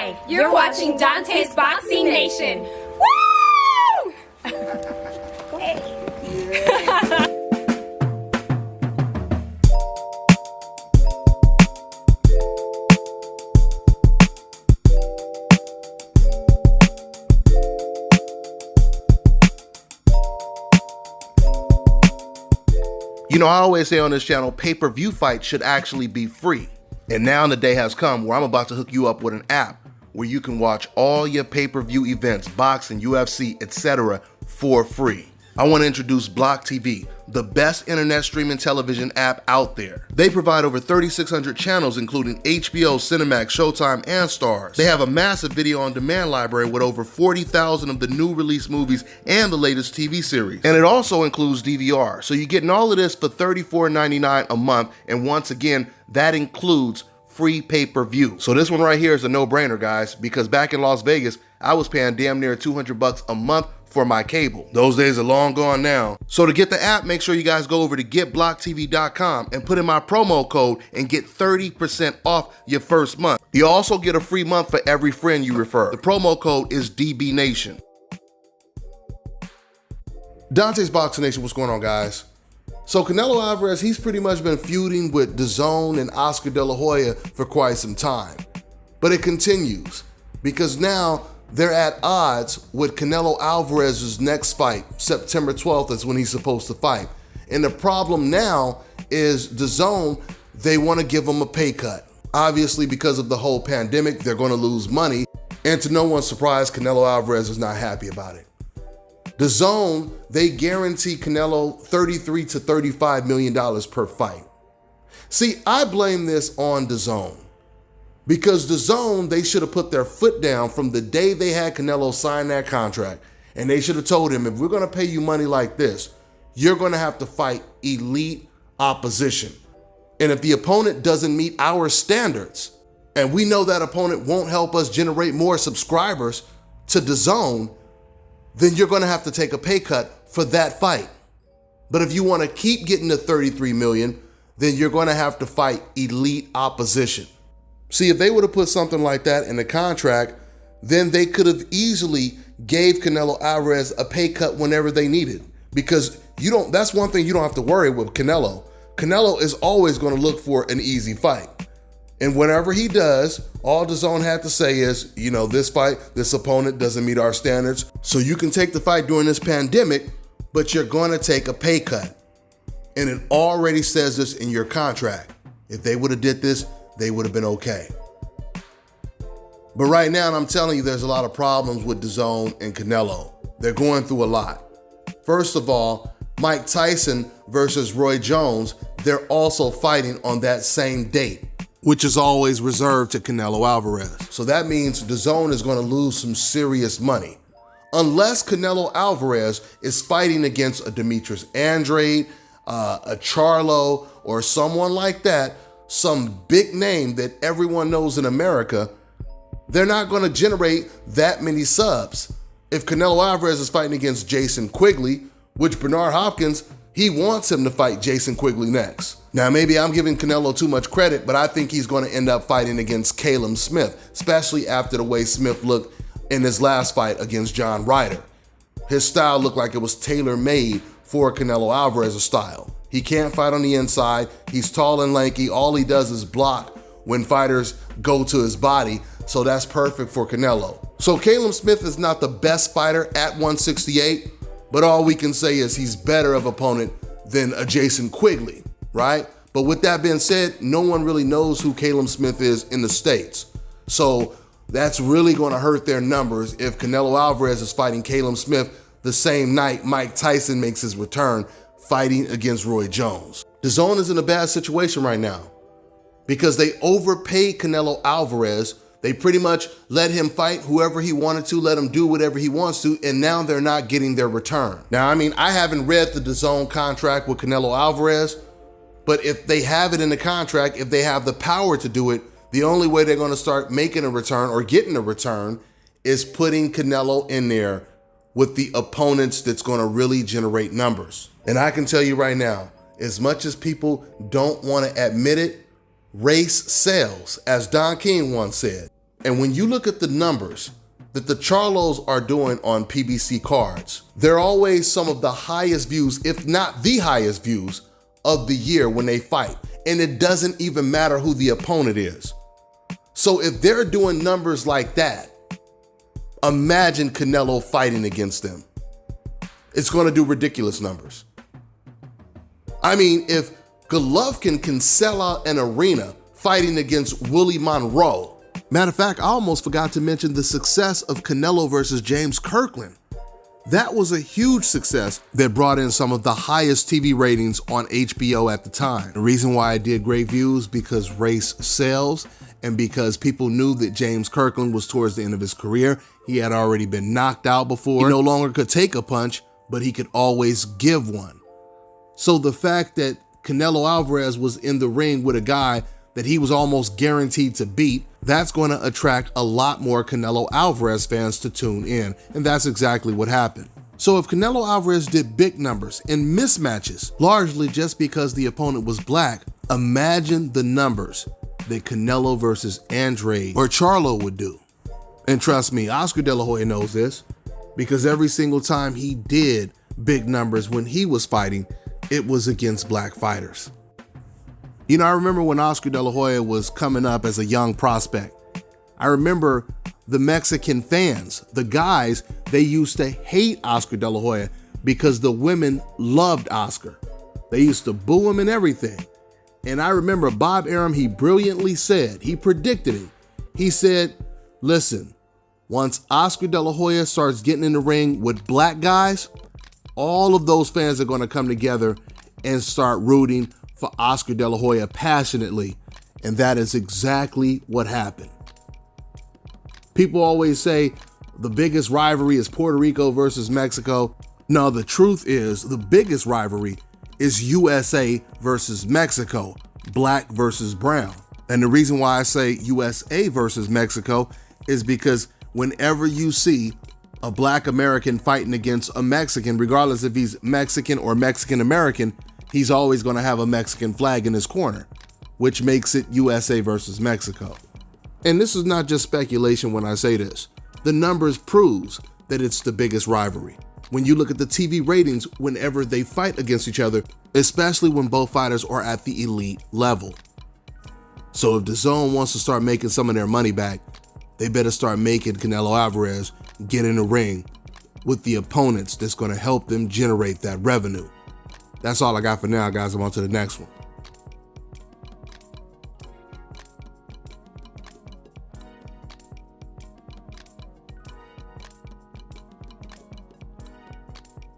Hi, you're watching Dante's Boxing Nation. Woo! You know, I always say on this channel, pay-per-view fights should actually be free. And now the day has come where I'm about to hook you up with an app where you can watch all your pay-per-view events, boxing, UFC, etc. for free. I want to introduce Block TV, the best internet streaming television app out there. They provide over 3,600 channels, including HBO, Cinemax, Showtime, and Stars. They have a massive video on demand library with over 40,000 of the new release movies and the latest TV series. And it also includes DVR. So you're getting all of this for $34.99 a month. And once again, that includes free pay-per-view. So this one right here is a no-brainer, guys, because back in Las Vegas, I was paying damn near $200 a month for my cable. Those days are long gone now. So to get the app, make sure you guys go over to getblocktv.com and put in my promo code and get 30% off your first month. You also get a free month for every friend you refer. The promo code is DBNation. Dante's Boxing Nation, what's going on, guys? So Canelo Alvarez, he's pretty much been feuding with Dazn and Oscar De La Hoya for quite some time. But it continues because now they're at odds with Canelo Alvarez's next fight. September 12th is when he's supposed to fight. And the problem now is Dazn, they want to give him a pay cut. Obviously, because of the whole pandemic, they're going to lose money. And to no one's surprise, Canelo Alvarez is not happy about it. Dazn, they guarantee Canelo $33 to $35 million per fight. See, I blame this on Dazn. Because Dazn, they should have put their foot down from the day they had Canelo sign that contract. And they should have told him, if we're going to pay you money like this, you're going to have to fight elite opposition. And if the opponent doesn't meet our standards, and we know that opponent won't help us generate more subscribers to Dazn, then you're going to have to take a pay cut for that fight. But if you want to keep getting the $33 million, then you're going to have to fight elite opposition. See, if they would have put something like that in the contract, then they could have easily gave Canelo Alvarez a pay cut whenever they needed. Because that's one thing you don't have to worry with Canelo. Canelo is always going to look for an easy fight. And whenever he does, all Dazn had to say is, you know, this fight, this opponent doesn't meet our standards. So you can take the fight during this pandemic, but you're going to take a pay cut. And it already says this in your contract. If they would have did this, they would have been okay. But right now, I'm telling you, there's a lot of problems with Dazn and Canelo. They're going through a lot. First of all, Mike Tyson versus Roy Jones, they're also fighting on that same date, which is always reserved to Canelo Alvarez. So that means Dazn is going to lose some serious money. Unless Canelo Alvarez is fighting against a Demetrius Andrade, a Charlo, or someone like that, some big name that everyone knows in America, they're not going to generate that many subs. If Canelo Alvarez is fighting against Jason Quigley, which Bernard Hopkins, he wants him to fight Jason Quigley next. Now, maybe I'm giving Canelo too much credit, but I think he's going to end up fighting against Caleb Smith, especially after the way Smith looked in his last fight against John Ryder. His style looked like it was tailor-made for Canelo Alvarez's style. He can't fight on the inside. He's tall and lanky. All he does is block when fighters go to his body. So that's perfect for Canelo. So Caleb Smith is not the best fighter at 168, but all we can say is he's better of opponent than a Jason Quigley, right? But with that being said, no one really knows who Caleb Smith is in the States. So that's really going to hurt their numbers if Canelo Alvarez is fighting Caleb Smith the same night Mike Tyson makes his return fighting against Roy Jones. Dazn is in a bad situation right now because they overpaid Canelo Alvarez. They pretty much let him fight whoever he wanted to, let him do whatever he wants to, and now they're not getting their return. Now, I mean, I haven't read the Dazn contract with Canelo Alvarez, but if they have it in the contract, if they have the power to do it, the only way they're going to start making a return or getting a return is putting Canelo in there with the opponents that's going to really generate numbers. And I can tell you right now, as much as people don't want to admit it, race sells, as Don King once said. And when you look at the numbers that the Charlos are doing on PBC cards, they're always some of the highest views, if not the highest views of the year when they fight. And it doesn't even matter who the opponent is. So if they're doing numbers like that, imagine Canelo fighting against them. It's going to do ridiculous numbers. I mean, if Golovkin can sell out an arena fighting against Willie Monroe. Matter of fact, I almost forgot to mention the success of Canelo versus James Kirkland. That was a huge success that brought in some of the highest TV ratings on HBO at the time. The reason why it did great views, because race sells, and because people knew that James Kirkland was towards the end of his career. He had already been knocked out before. He no longer could take a punch, but he could always give one. So the fact that Canelo Alvarez was in the ring with a guy that he was almost guaranteed to beat, that's going to attract a lot more Canelo Alvarez fans to tune in, and that's exactly what happened. So if Canelo Alvarez did big numbers in mismatches, largely just because the opponent was black, imagine the numbers that Canelo versus Andrade or Charlo would do. And trust me, Oscar De La Hoya knows this, because every single time he did big numbers when he was fighting, it was against black fighters. You know, I remember when Oscar De La Hoya was coming up as a young prospect. I remember the Mexican fans, the guys, they used to hate Oscar De La Hoya because the women loved Oscar. They used to boo him and everything. And I remember Bob Arum, he brilliantly said, he predicted it. He said, listen, once Oscar De La Hoya starts getting in the ring with black guys, all of those fans are going to come together and start rooting for Oscar De La Hoya passionately. And that is exactly what happened. People always say the biggest rivalry is Puerto Rico versus Mexico. No, the truth is the biggest rivalry is USA versus Mexico, black versus brown. And the reason why I say USA versus Mexico is because whenever you see a black American fighting against a Mexican, regardless if he's Mexican or Mexican American, he's always going to have a Mexican flag in his corner, which makes it USA versus Mexico. And this is not just speculation when I say this. The numbers proves that it's the biggest rivalry. When you look at the TV ratings whenever they fight against each other, especially when both fighters are at the elite level. So if Dazn wants to start making some of their money back, they better start making Canelo Alvarez get in the ring with the opponents that's going to help them generate that revenue. That's all I got for now, guys. I'm on to the next one.